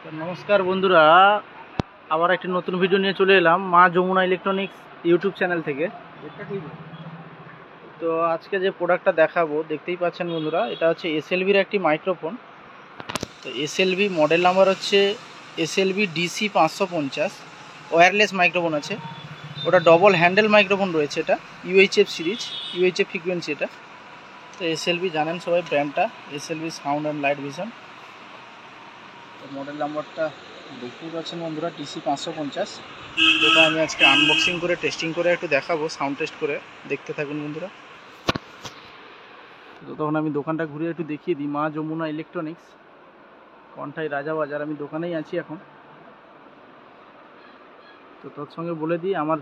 তো নমস্কার বন্ধুরা, আবার একটি নতুন ভিডিও নিয়ে চলে এলাম মা যমুনা ইলেকট্রনিক্স ইউটিউব চ্যানেল থেকে। তো আজকে যে প্রোডাক্টটা দেখাবো দেখতেই পাচ্ছেন বন্ধুরা, এটা হচ্ছে এসএলভির একটি মাইক্রোফোন। তো এসএলভি মডেল নাম্বার হচ্ছে এসএলভি ডিসি 550, ওয়্যারলেস মাইক্রোফোন আছে। ওটা ডবল হ্যান্ডেল মাইক্রোফোন রয়েছে, এটা ইউএইচএফ সিরিজ, ইউএইচএফ ফ্রিকোয়েন্সি এটা। তো এসএলভি জানেন সবাই ব্র্যান্ডটা, SLV sound and light vision. তো মডেল নাম্বারটা দেখতেই পাচ্ছেন বন্ধুরা, ডিসি 550। যেটা আমি আজকে আনবক্সিং করে টেস্টিং করে একটু দেখাবো, সাউন্ড টেস্ট করে। দেখতে থাকুন বন্ধুরা। তো তখন আমি দোকানটা ঘুরে একটু দেখিয়ে দিই, মা যমুনা ইলেকট্রনিক্স, কন্টাই রাজাবাজার। আমি দোকানেই আছি এখন। তো তোর সঙ্গে বলে দিই, আমার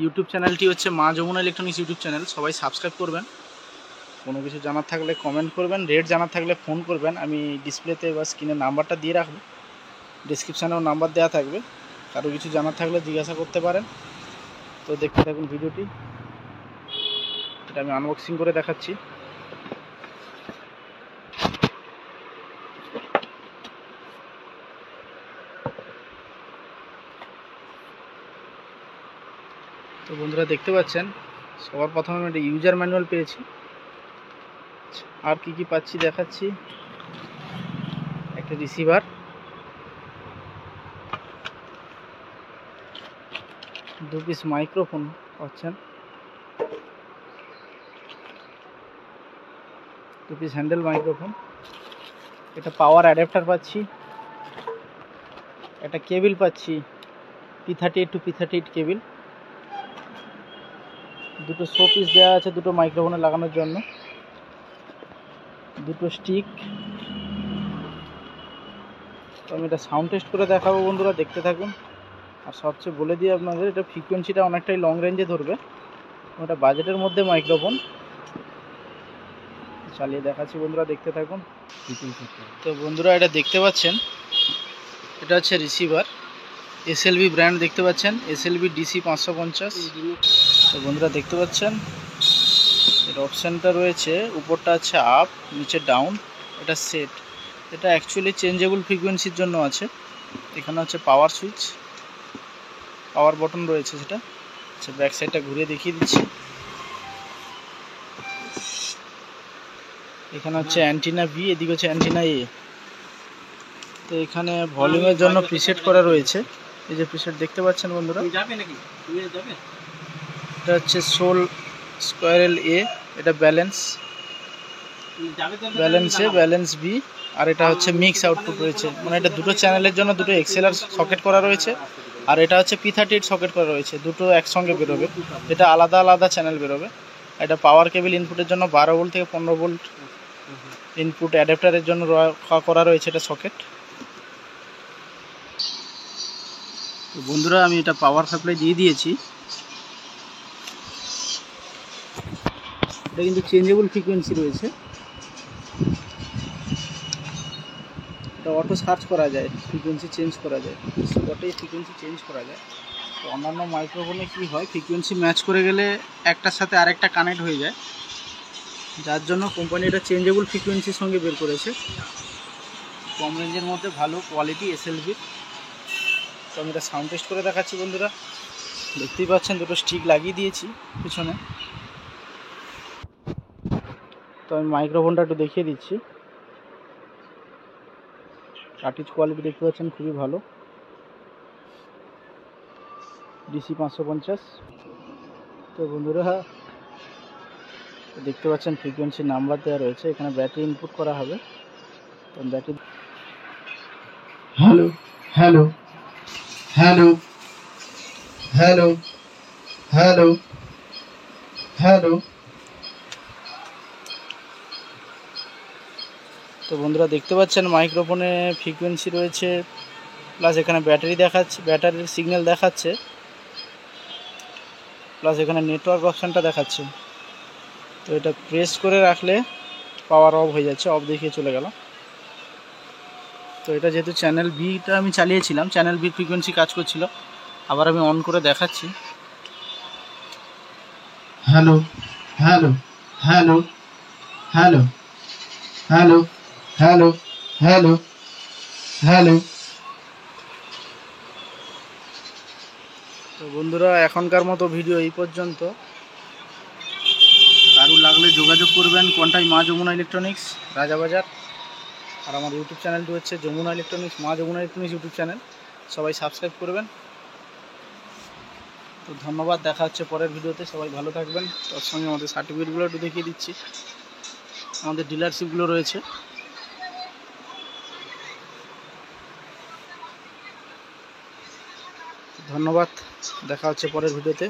ইউটিউব চ্যানেলটি হচ্ছে মা যমুনা ইলেকট্রনিক্স ইউটিউব চ্যানেল। সবাই সাবস্ক্রাইব করবেন। কোনো কিছু জানার থাকলে কমেন্ট করবেন, রেট জানার থাকলে ফোন করবেন। আমি ডিসপ্লেতে বা স্ক্রিনে নাম্বারটা দিয়ে রাখবো, ডিসক্রিপশানেও নাম্বার দেওয়া থাকবে। কারো কিছু জানার থাকলে জিজ্ঞাসা করতে পারেন। তো দেখতে থাকুন ভিডিওটি। এটা আমি আনবক্সিং করে দেখাচ্ছি। তো বন্ধুরা দেখতে পাচ্ছেন, সবার প্রথমে আমি একটা ইউজার ম্যানুয়াল পেয়েছি। আর কি কি পাচ্ছি দেখাচ্ছি। একটা রিসিভার, দু পিস মাইক্রোফোন পাচ্ছেন, দু পিস হ্যান্ডেল মাইক্রোফোন, এটা পাওয়ার অ্যাডাপ্টার পাচ্ছি, একটা কেবিল পাচ্ছি, P38 টু P38 কেবিল, দুটো শো পিস দেওয়া আছে দুটো মাইক্রোফোনে লাগানোর জন্য, দুটো স্টিক। তো আমি এটা সাউন্ড টেস্ট করে দেখাবো বন্ধুরা, দেখতে থাকুন। আর সবচেয়ে বলে দিই আপনাদের, এটা ফ্রিকোয়েন্সিটা অনেকটাই লং রেঞ্জে ধরবে। ওটা বাজেটের মধ্যে মাইক্রোফোন। চালিয়ে দেখাচ্ছি বন্ধুরা, দেখতে থাকুন। তো বন্ধুরা এটা দেখতে পাচ্ছেন, এটা হচ্ছে রিসিভার, এসএলভি ব্র্যান্ড দেখতে পাচ্ছেন, এসএলভি ডিসি 550। তো বন্ধুরা দেখতে পাচ্ছেন, এর অপশানটা রয়েছে, উপরটা আছে আপ, নিচে ডাউন, এটা সেট। এটা অ্যাকচুয়ালি চেঞ্জেবল ফ্রিকোয়েন্সির জন্য আছে। এখানে হচ্ছে পাওয়ার সুইচ, পাওয়ার বটন রয়েছে সেটা। আচ্ছা, ব্যাক সাইডটা ঘুরিয়ে দেখিয়ে দিচ্ছি। এখানে হচ্ছে অ্যান্টিনা বি, এদিকে হচ্ছে অ্যান্টিনা এ। তো এখানে ভলিউমের জন্য প্রিসেট করা রয়েছে। এই যে প্রিসেট দেখতে পাচ্ছেন বন্ধুরা, এটা হচ্ছে সোল স্কোয়ারেল এ, এটা ব্যালেন্স, ব্যালেন্সে ব্যালেন্স বি। আর এটা হচ্ছে মিক্স আউটপুট রয়েছে, মানে এটা দুটো চ্যানেলের জন্য দুটো এক্সএলআর সকেট করা রয়েছে। আর এটা হচ্ছে P38 সকেট করা রয়েছে, দুটো একসঙ্গে বেরোবে। এটা আলাদা আলাদা চ্যানেল বেরোবে। এটা পাওয়ার কেবল ইনপুটের জন্য 12 ভোল্ট থেকে 15 ভোল্ট ইনপুট অ্যাডাপ্টারের জন্য করা রয়েছে এটা সকেট। তো বন্ধুরা আমি এটা পাওয়ার সাপ্লাই দিয়ে দিয়েছি। এটা কিন্তু চেঞ্জেবল ফ্রিকোয়েন্সি রয়েছে, এটা অটো সার্চ করা যায়, ফ্রিকোয়েন্সি চেঞ্জ করা যায়, স্পটেই ফ্রিকোয়েন্সি চেঞ্জ করা যায়। তো অন্যান্য মাইক্রোফোনে কি হয়, ফ্রিকোয়েন্সি ম্যাচ করে গেলে একটার সাথে আরেকটা কানেক্ট হয়ে যায়, যার জন্য কোম্পানি এটা চেঞ্জেবল ফ্রিকোয়েন্সির সঙ্গে বের করেছে। কম রেঞ্জের মধ্যে ভালো কোয়ালিটি এসএলভির। তো আমি এটা সাউন্ড টেস্ট করে দেখাচ্ছি বন্ধুরা। দেখতেই পাচ্ছেন দুটো স্টিক লাগিয়ে দিয়েছি পিছনে। তো আমি মাইক্রোফোনটা একটু দেখিয়ে দিচ্ছি। কার্টিজ কোয়ালিটি দেখতে পাচ্ছেন খুবই ভালো, ডিসি 550। তো বন্ধুরা দেখতে পাচ্ছেন ফ্রিকোয়েন্সি নাম্বার দেওয়া রয়েছে, এখানে ব্যাটারি ইনপুট করা হবে। তো battery, hello hello hello hello hello hello. তো বন্ধুরা দেখতে পাচ্ছেন মাইক্রোফোনে ফ্রিকোয়েন্সি রয়েছে, প্লাস এখানে ব্যাটারি দেখাচ্ছে, ব্যাটারির সিগন্যাল দেখাচ্ছে, প্লাস এখানে নেটওয়ার্ক অপশানটা দেখাচ্ছে। তো এটা প্রেস করে রাখলে পাওয়ার অফ হয়ে যাচ্ছে, অফ দেখিয়ে চলে গেল। তো এটা যেহেতু চ্যানেল বিটা আমি চালিয়েছিলাম, চ্যানেল বি ফ্রিকোয়েন্সি কাজ করছিল, আবার আমি অন করে দেখাচ্ছি। Hello hello hello hello hello hello hello hello বন্ধুরা এখনকার মতো ভিডিও এই পর্যন্ত। কারু লাগলে যোগাযোগ করবেন কোনটাই মা যমুনা ইলেকট্রনিক্স রাজাবাজার। আর আমার ইউটিউব চ্যানেলটি হচ্ছে যমুনা ইলেকট্রনিক্স, মা যমুনা ইলেকট্রনিক্স ইউটিউব চ্যানেল। সবাই সাবস্ক্রাইব করবেন। তো ধন্যবাদ, দেখা হচ্ছে পরের ভিডিওতে। সবাই ভালো থাকবেন। তার সঙ্গে আমাদের সার্টিফিকেটগুলো একটু দেখিয়ে দিচ্ছি। আমাদের ডিলারশিপগুলো রয়েছে। ধন্যবাদ, দেখা হচ্ছে পরের ভিডিওতে।